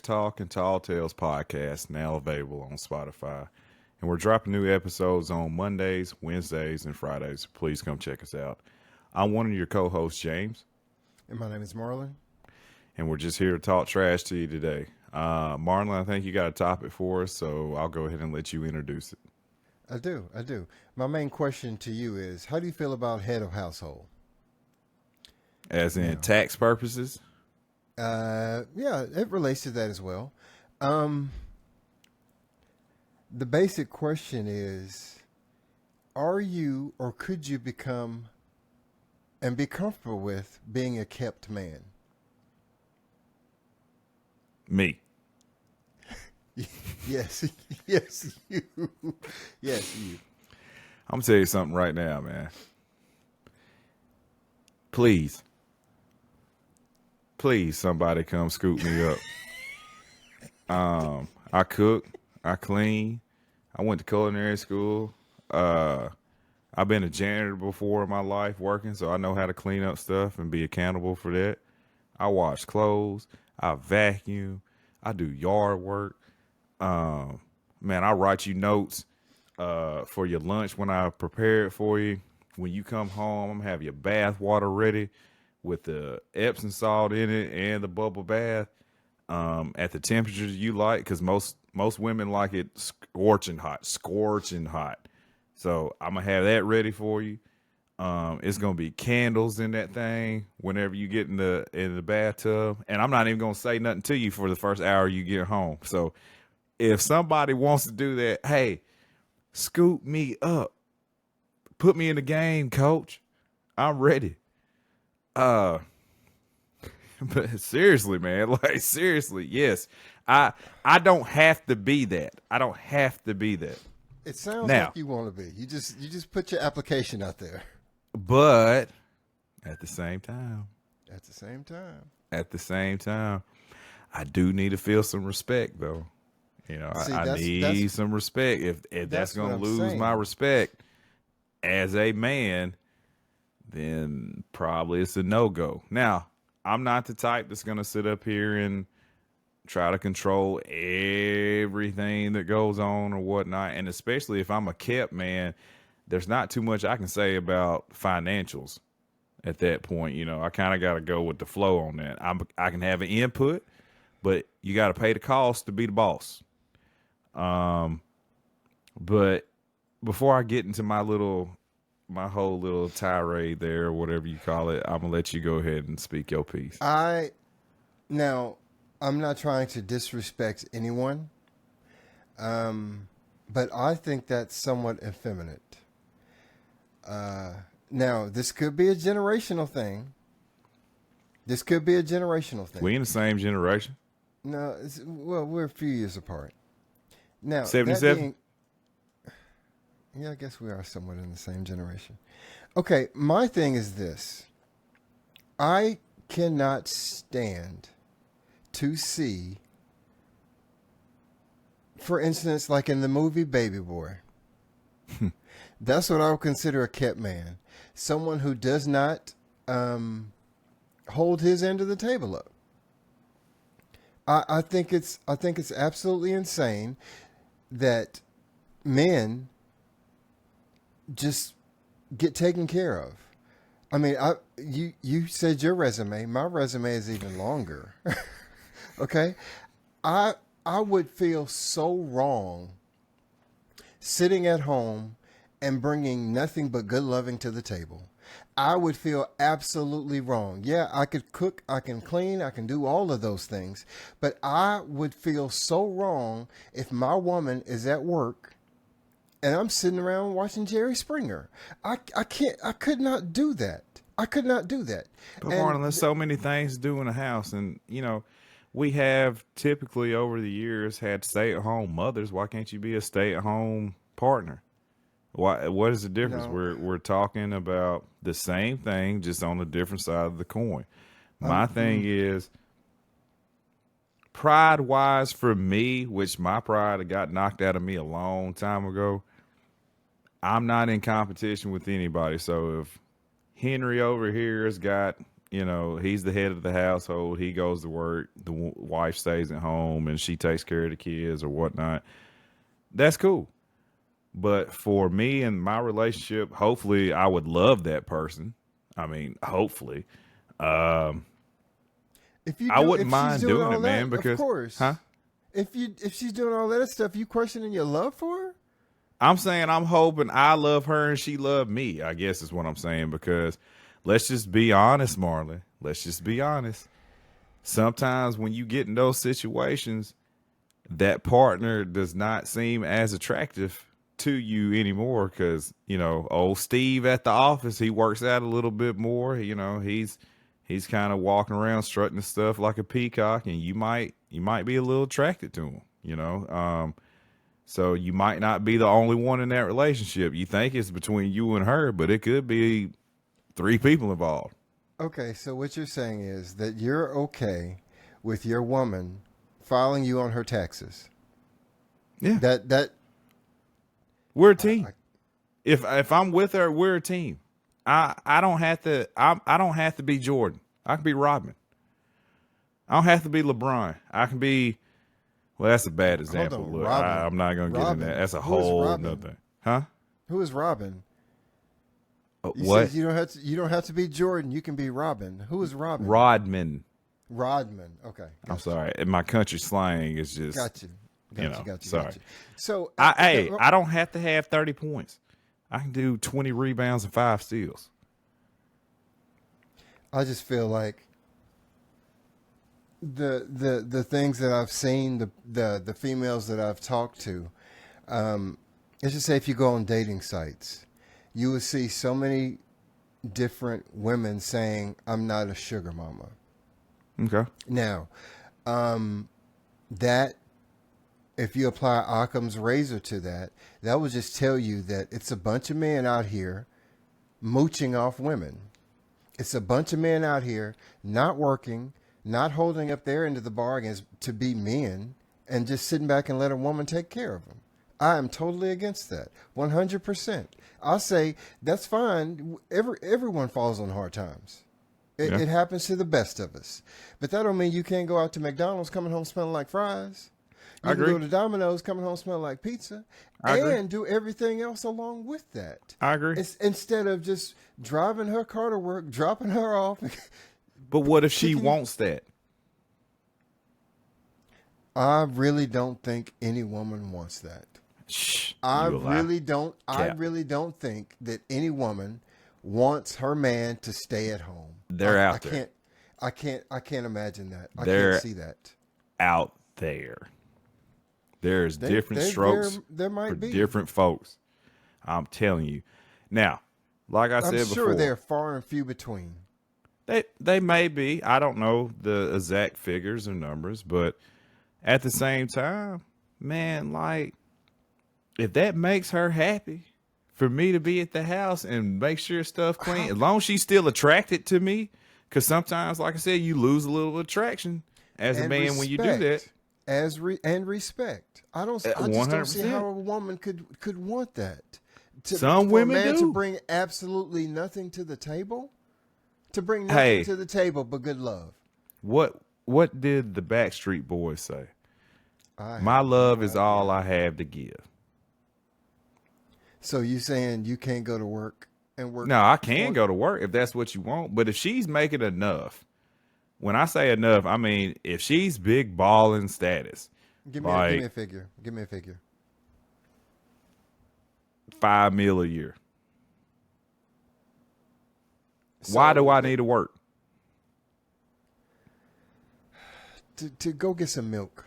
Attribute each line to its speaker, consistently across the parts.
Speaker 1: Talk and Tall Tales podcast, now available on Spotify. And we're dropping new episodes on Mondays, Wednesdays, and Fridays. Please come check us out. I'm one of your co hosts, James,
Speaker 2: And my name is Marlon.
Speaker 1: and we're just here to talk trash to you today. Marlon, I think you got a topic for us, so I'll go ahead and let you introduce it.
Speaker 2: I do. My main question to you is, how do you feel about head of household?
Speaker 1: As in
Speaker 2: Now,
Speaker 1: tax purposes,
Speaker 2: yeah, it relates to that as well. Um, the basic question is, are you or could you become and be comfortable with being a kept man?
Speaker 1: me.
Speaker 2: Yes, yes, you. Yes, you.
Speaker 1: I'm going to tell you something right now, man. Please, somebody come scoop me up. I cook, I clean, I went to culinary school. I've been a janitor before in my life working, so I know how to clean up stuff and be accountable for that. I wash clothes, I vacuum, I do yard work. Man, I write you notes for your lunch when I prepare it for you. When you come home, I'm gonna have your bath water ready with the Epsom salt in it and the bubble bath at the temperatures you like, because most women like it scorching hot. So I'm gonna have that ready for you. It's gonna be candles in that thing whenever you get in the bathtub, and I'm not even gonna say nothing to you for the first hour you get home. So if somebody wants to do that, hey, scoop me up, put me in the game, coach. I'm ready. Uh, but seriously, man, like seriously, yes. I don't have to be that. I don't have to be that.
Speaker 2: It sounds like
Speaker 1: Now,
Speaker 2: you want to be. You just put your application out there.
Speaker 1: but at the same time,
Speaker 2: At the same time.
Speaker 1: at the same time, I do need to feel some respect though. You know,
Speaker 2: See,
Speaker 1: I need some respect. If that's
Speaker 2: that's what
Speaker 1: gonna
Speaker 2: I'm
Speaker 1: lose my
Speaker 2: saying.
Speaker 1: respect as a man, then probably it's a no go. Now, I'm not the type that's gonna sit up here and try to control everything that goes on or whatnot. And especially if I'm a kept man, there's not too much I can say about financials at that point. You know, I kind of got to go with the flow on that. I can have an input, but you got to pay the cost to be the boss. But before I get into my whole little tirade there, or whatever you call it, I'm gonna let you go ahead and speak your piece.
Speaker 2: I Now, I'm not trying to disrespect anyone, but I think that's somewhat effeminate. Now, this could be a generational thing. This could be a generational thing.
Speaker 1: We in the same generation,
Speaker 2: No, well, we're a few years apart. Now, that
Speaker 1: 77.
Speaker 2: being, yeah, I guess we are somewhat in the same generation. Okay, my thing is this: I cannot stand to see, for instance, like in the movie Baby Boy. That's what I would consider a kept man. Someone who does not hold his end of the table up. I think it's absolutely insane that men just get taken care of. I mean, you said your resume. My resume is even longer. Okay, I I would feel so wrong sitting at home and bringing nothing but good loving to the table. I would feel absolutely wrong. Yeah, I could cook, I can clean, I can do all of those things, but I would feel so wrong if my woman is at work and I'm sitting around watching Jerry Springer. I could not do that. I could not do that.
Speaker 1: But Marlon, there's
Speaker 2: And
Speaker 1: so many things to do in a house, and we have typically over the years had stay-at-home mothers. Why can't you be a stay-at-home partner? Why? What is the difference?
Speaker 2: no,
Speaker 1: We're talking about the same thing, just on a different side of the coin. My
Speaker 2: I'm,
Speaker 1: thing is pride wise for me, which my pride got knocked out of me a long time ago. I'm not in competition with anybody. So if Henry over here has got, You know, he's the head of the household. He goes to work. The wife stays at home and she takes care of the kids or whatnot. That's cool. But for me and my relationship, hopefully I would love that person. I mean, hopefully. Um,
Speaker 2: If you
Speaker 1: I
Speaker 2: do,
Speaker 1: wouldn't
Speaker 2: if she's
Speaker 1: mind
Speaker 2: doing
Speaker 1: doing
Speaker 2: all
Speaker 1: it, man,
Speaker 2: that, of
Speaker 1: because,
Speaker 2: course.
Speaker 1: huh?
Speaker 2: If she's doing all that stuff, you questioning your love for her?
Speaker 1: I'm saying I'm hoping I love her and she love me, I guess is what I'm saying, because let's just be honest, Marlon. Let's just be honest. Sometimes when you get in those situations, that partner does not seem as attractive to you anymore because, you know, old Steve at the office, he works out a little bit more. You know, he's kind of walking around strutting his stuff like a peacock, and you might be a little attracted to him, you know. So you might not be the only one in that relationship. You think it's between you and her, but it could be three people involved.
Speaker 2: Okay, so what you're saying is that you're okay with your woman filing you on her taxes.
Speaker 1: Yeah.
Speaker 2: That
Speaker 1: We're a team.
Speaker 2: I-
Speaker 1: If I'm with her, we're a team. I don't have to I don't have to be Jordan. I can be Rodman. I don't have to be LeBron. I can be, well, that's a bad example.
Speaker 2: on,
Speaker 1: Look,
Speaker 2: Robin.
Speaker 1: I'm not gonna get in
Speaker 2: Robin.
Speaker 1: that. That's a
Speaker 2: Who is
Speaker 1: whole
Speaker 2: Robin?
Speaker 1: nother thing. Huh?
Speaker 2: who is Robin? You
Speaker 1: What?
Speaker 2: said you don't have to be Jordan. You can be Robin. Who is Robin?
Speaker 1: Rodman.
Speaker 2: Rodman. Okay.
Speaker 1: I'm sorry. And my country slang is just
Speaker 2: Got you. Got you.
Speaker 1: sorry.
Speaker 2: So,
Speaker 1: I don't have to have 30 points. I can do 20 rebounds and 5 steals.
Speaker 2: I just feel like the things that I've seen, the females that I've talked to, let's just say if you go on dating sites, you will see so many different women saying, "I'm not a sugar mama."
Speaker 1: Okay.
Speaker 2: Now, that if you apply Occam's razor to that, that will just tell you that it's a bunch of men out here mooching off women. It's a bunch of men out here not working, not holding up their end of the bargains to be men, and just sitting back and let a woman take care of them. I am totally against that, 100%. I'll say that's fine. Everyone falls on hard times.
Speaker 1: Yeah.
Speaker 2: It happens to the best of us. But that don't mean you can't go out to McDonald's coming home smelling like fries. You
Speaker 1: I
Speaker 2: can
Speaker 1: agree.
Speaker 2: go to Domino's coming home smelling like pizza.
Speaker 1: I agree.
Speaker 2: And do everything else along with that.
Speaker 1: I agree.
Speaker 2: It's instead of just driving her car to work, dropping her off.
Speaker 1: But what if she
Speaker 2: Kicking-
Speaker 1: wants that?
Speaker 2: I really don't think any woman wants that.
Speaker 1: Shh,
Speaker 2: I
Speaker 1: you a lie.
Speaker 2: really don't. I
Speaker 1: Cap.
Speaker 2: really don't think that any woman wants her man to stay at home.
Speaker 1: They're
Speaker 2: I
Speaker 1: out there.
Speaker 2: I can't imagine that. I
Speaker 1: They're
Speaker 2: can't see that.
Speaker 1: Out there. There's different strokes
Speaker 2: there might
Speaker 1: for
Speaker 2: be.
Speaker 1: different folks. I'm telling you. Now, like I
Speaker 2: I'm
Speaker 1: said
Speaker 2: sure
Speaker 1: before,
Speaker 2: they're far and few between.
Speaker 1: they may be. I don't know the exact figures or numbers, but at the same time, man, like if that makes her happy for me to be at the house and make sure stuff clean, as long as she's still attracted to me, because sometimes, like I said, you lose a little attraction as a
Speaker 2: And
Speaker 1: man when you do that.
Speaker 2: respect. And respect. I just don't see
Speaker 1: 100%.
Speaker 2: how a woman could want that.
Speaker 1: Some
Speaker 2: for
Speaker 1: women
Speaker 2: a man
Speaker 1: do.
Speaker 2: to bring absolutely nothing to the table, to bring nothing
Speaker 1: Hey.
Speaker 2: to the table but good love.
Speaker 1: What did the Backstreet Boys say?
Speaker 2: I
Speaker 1: My
Speaker 2: have
Speaker 1: love
Speaker 2: no
Speaker 1: is
Speaker 2: idea.
Speaker 1: all I have to give.
Speaker 2: So you saying you can't go to work and work?
Speaker 1: No, I can go to work if that's what you want, but if she's making enough, when I say enough, I mean if she's big balling status,
Speaker 2: Give me
Speaker 1: like
Speaker 2: a figure. Give me a figure.
Speaker 1: $5 million a year. Why do I need to work?
Speaker 2: to go get some milk?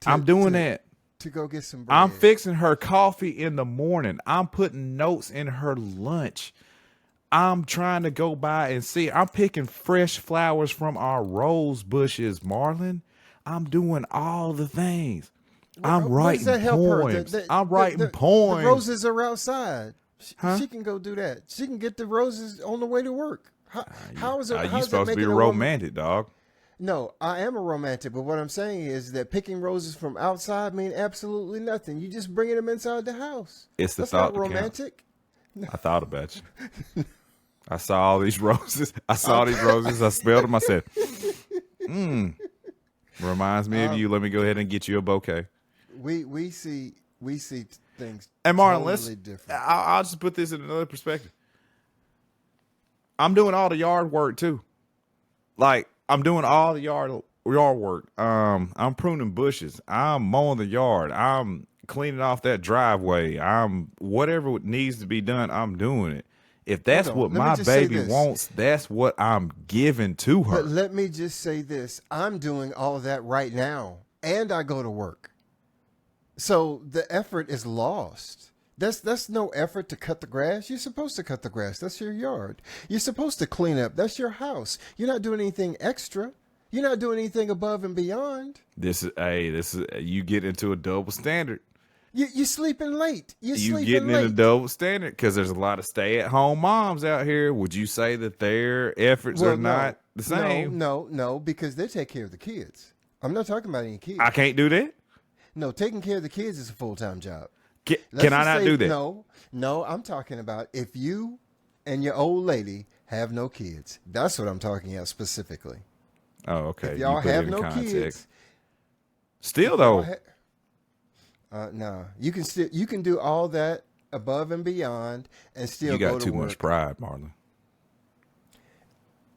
Speaker 1: I'm doing that.
Speaker 2: To go get some bread.
Speaker 1: I'm fixing her coffee in the morning. I'm putting notes in her lunch. I'm trying to go by and see. I'm picking fresh flowers from our rose bushes, Marlon. I'm doing all the things. I'm
Speaker 2: What
Speaker 1: writing
Speaker 2: does that help her?
Speaker 1: poems. I'm writing poems.
Speaker 2: The roses are outside.
Speaker 1: Huh?
Speaker 2: She can go do that. She can get the roses on the way to work. How is it?
Speaker 1: You
Speaker 2: How is
Speaker 1: supposed
Speaker 2: that
Speaker 1: to be a
Speaker 2: making woman-
Speaker 1: romantic, dog.
Speaker 2: No, I am a romantic, but what I'm saying is that picking roses from outside mean absolutely nothing. You just bringing them inside the house.
Speaker 1: It's the
Speaker 2: That's
Speaker 1: thought
Speaker 2: not
Speaker 1: that counts.
Speaker 2: romantic.
Speaker 1: I thought about you. I saw all these roses. I saw these roses. I smelled them. I said, reminds me of you. Let me go ahead and get you a bouquet.
Speaker 2: We see things
Speaker 1: And Marlon,
Speaker 2: totally different.
Speaker 1: I'll just put this in another perspective. I'm doing all the yard work too. Like, I'm doing all the yard work. I'm pruning bushes. I'm mowing the yard. I'm cleaning off that driveway. I'm whatever needs to be done, I'm doing it. If that's
Speaker 2: Hold on.
Speaker 1: what
Speaker 2: Let me
Speaker 1: my
Speaker 2: just say
Speaker 1: baby
Speaker 2: this.
Speaker 1: wants, that's what I'm giving to her.
Speaker 2: But let me just say this. I'm doing all of that right now, and I go to work. So the effort is lost. That's no effort to cut the grass. You're supposed to cut the grass. That's your yard. You're supposed to clean up. That's your house. You're not doing anything extra. You're not doing anything above and beyond.
Speaker 1: This is you get into a double standard.
Speaker 2: You're sleeping late. You're
Speaker 1: You
Speaker 2: sleeping
Speaker 1: getting in
Speaker 2: late.
Speaker 1: a double standard because there's a lot of stay-at-home moms out here. Would you say that their efforts are not the same?
Speaker 2: No, because they take care of the kids. I'm not talking about any kids.
Speaker 1: I can't do that.
Speaker 2: No, taking care of the kids is a full-time job.
Speaker 1: Can
Speaker 2: Let's
Speaker 1: I
Speaker 2: just
Speaker 1: not
Speaker 2: say
Speaker 1: do that?
Speaker 2: No, I'm talking about if you and your old lady have no kids. That's what I'm talking about specifically.
Speaker 1: Oh, okay.
Speaker 2: If y'all
Speaker 1: You put it
Speaker 2: have
Speaker 1: in
Speaker 2: no
Speaker 1: context.
Speaker 2: kids,
Speaker 1: Still though,
Speaker 2: no, you can do all that above and beyond and still
Speaker 1: you
Speaker 2: go
Speaker 1: got
Speaker 2: to
Speaker 1: too
Speaker 2: work.
Speaker 1: much pride, Marlon.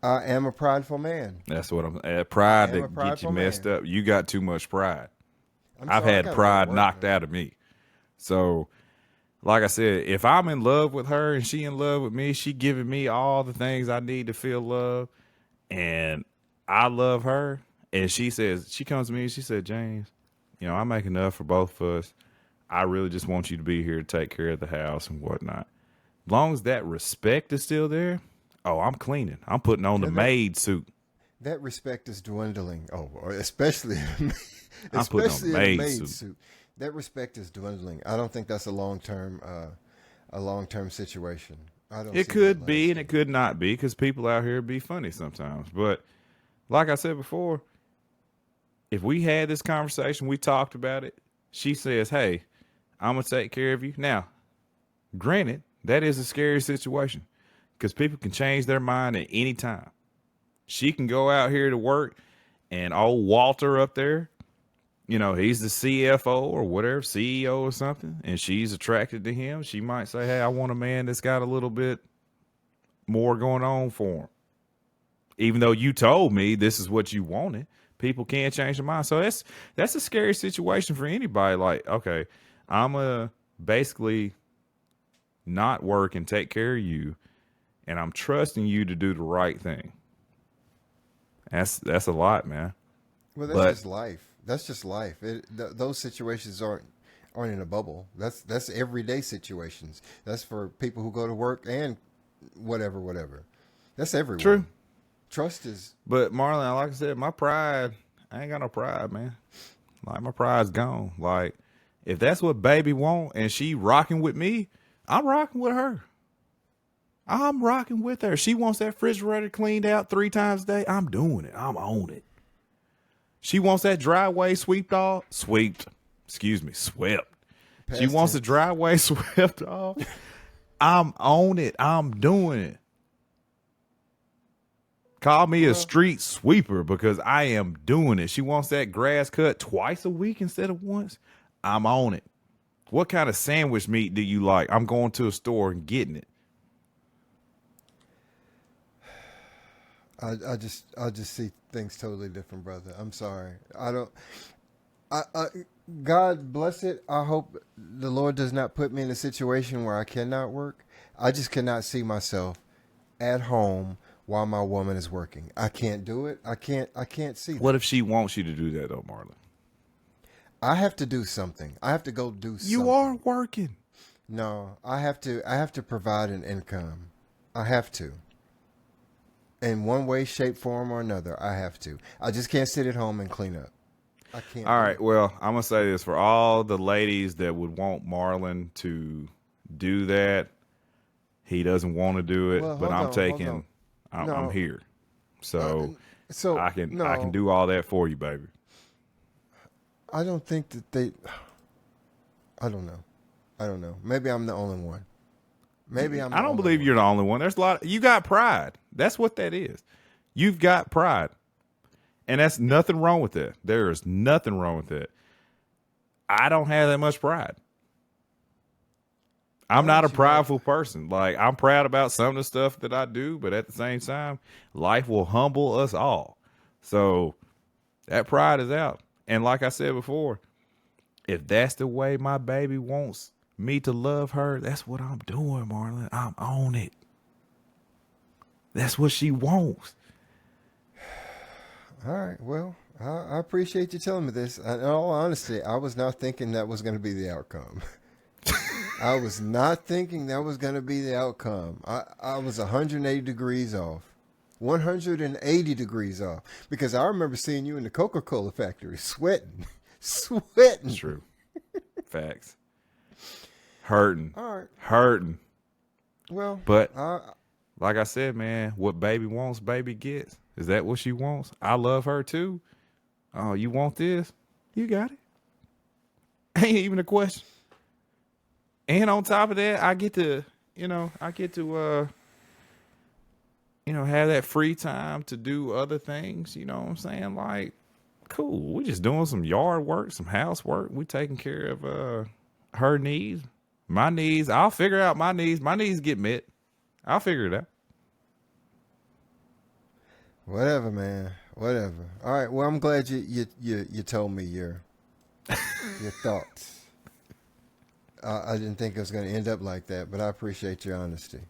Speaker 2: I am a prideful man.
Speaker 1: That's what I'm. Pride
Speaker 2: I am a
Speaker 1: that get you
Speaker 2: prideful
Speaker 1: messed
Speaker 2: man.
Speaker 1: up. You got too much pride. I've
Speaker 2: sorry, I
Speaker 1: had
Speaker 2: gotta
Speaker 1: pride
Speaker 2: go to work,
Speaker 1: knocked
Speaker 2: man.
Speaker 1: out of me. So, like I said, if I'm in love with her and she in love with me, she giving me all the things I need to feel love, and I love her. And she comes to me and she said, James, I make enough for both of us. I really just want you to be here to take care of the house and whatnot. As long as that respect is still there, I'm cleaning. I'm putting on the maid suit.
Speaker 2: That respect is dwindling. Oh, especially
Speaker 1: I'm putting on
Speaker 2: especially
Speaker 1: the
Speaker 2: in a
Speaker 1: maid
Speaker 2: maid suit. That respect is dwindling. I don't think that's a long term situation. I don't.
Speaker 1: It
Speaker 2: see
Speaker 1: could
Speaker 2: that
Speaker 1: be and
Speaker 2: lasting.
Speaker 1: it could not be because people out here be funny sometimes. But like I said before, if we had this conversation, we talked about it. She says, hey, I'm going to take care of you. Now, granted, that is a scary situation because people can change their mind at any time. She can go out here to work and old Walter up there, he's the CFO or whatever, CEO or something, and she's attracted to him. She might say, hey, I want a man that's got a little bit more going on for him. Even though you told me this is what you wanted, people can't change their mind. So that's a scary situation for anybody. Like, okay, I'm a basically not work and take care of you, and I'm trusting you to do the right thing. That's a lot, man.
Speaker 2: Well,
Speaker 1: But-
Speaker 2: just life. That's just life. Those situations aren't in a bubble. That's everyday situations. That's for people who go to work and whatever. That's everyone.
Speaker 1: True.
Speaker 2: Trust is.
Speaker 1: But Marlon, like I said, my pride, I ain't got no pride, man. Like, my pride's gone. Like, if that's what baby want and she rocking with me, I'm rocking with her. I'm rocking with her. She wants that refrigerator cleaned out 3 times a day. I'm doing it. I'm on it. She wants that driveway swept. She
Speaker 2: Past
Speaker 1: wants the
Speaker 2: tense.
Speaker 1: driveway swept off. I'm on it. I'm doing it. Call me a street sweeper because I am doing it. She wants that grass cut twice a week instead of once. I'm on it. What kind of sandwich meat do you like? I'm going to a store and getting it.
Speaker 2: I just see things totally different, brother. I'm sorry. I don't. God bless it. I hope the Lord does not put me in a situation where I cannot work. I just cannot see myself at home while my woman is working. I can't do it. I can't see that.
Speaker 1: What if she wants you to do that though, Marlon?
Speaker 2: I have to do something. I have to go do something.
Speaker 1: You are working.
Speaker 2: No, I have to provide an income. I have to. In one way, shape, form, or another, I have to. I just can't sit at home and clean up. I can't.
Speaker 1: All
Speaker 2: do
Speaker 1: right.
Speaker 2: it.
Speaker 1: Well, I'm going to say this for all the ladies that would want Marlon to do that. He doesn't want to do it,
Speaker 2: Well,
Speaker 1: but
Speaker 2: hold on.
Speaker 1: I'm
Speaker 2: No.
Speaker 1: here. So
Speaker 2: So
Speaker 1: I can do all that for you, baby.
Speaker 2: I don't think that they. I don't know. Maybe I'm the only one. Maybe I'm.
Speaker 1: I
Speaker 2: the
Speaker 1: don't
Speaker 2: only
Speaker 1: believe
Speaker 2: one.
Speaker 1: you're the only one. There's a lot. You got pride. That's what that is. You've got pride, and that's nothing wrong with that. There is nothing wrong with it. I don't have that much pride. I'm not a
Speaker 2: you got-
Speaker 1: prideful person. Like, I'm proud about some of the stuff that I do, but at the same time, life will humble us all. So that pride is out. And like I said before, if that's the way my baby wants me to love her, that's what I'm doing, Marlon. I'm on it. That's what she wants.
Speaker 2: All right. Well, I appreciate you telling me this. In all honesty, I was not thinking that was going to be the outcome. I was not thinking that was going to be the outcome. I was 180 degrees off. 180 degrees off. Because I remember seeing you in the Coca-Cola factory sweating. Sweating.
Speaker 1: It's true. Facts. Hurting.
Speaker 2: All right.
Speaker 1: Hurting.
Speaker 2: Well,
Speaker 1: But like I said, man, what baby wants, baby gets. Is that what she wants? I love her too. Oh, you want this? You got it. Ain't even a question. And on top of that, I get to have that free time to do other things. You know what I'm saying? Like, cool. We just doing some yard work, some housework. We taking care of her needs, my needs. I'll figure out my needs. My needs get met. I'll figure it out.
Speaker 2: whatever, man. Whatever. All right. Well, I'm glad you told me your thoughts. I didn't think it was going to end up like that, but I appreciate your honesty.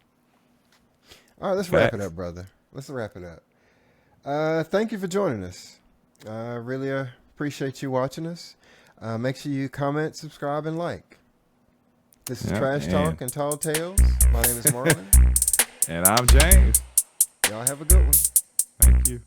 Speaker 2: All right, let's wrap it
Speaker 1: Facts.
Speaker 2: up, brother. Let's wrap it up. Thank you for joining us. I really appreciate you watching us. Make sure you comment, subscribe, and like. This is
Speaker 1: Yeah,
Speaker 2: Trash
Speaker 1: and-
Speaker 2: Talk and Tall Tales. My name is Marlon.
Speaker 1: And I'm James.
Speaker 2: Y'all have a good one.
Speaker 1: Thank you.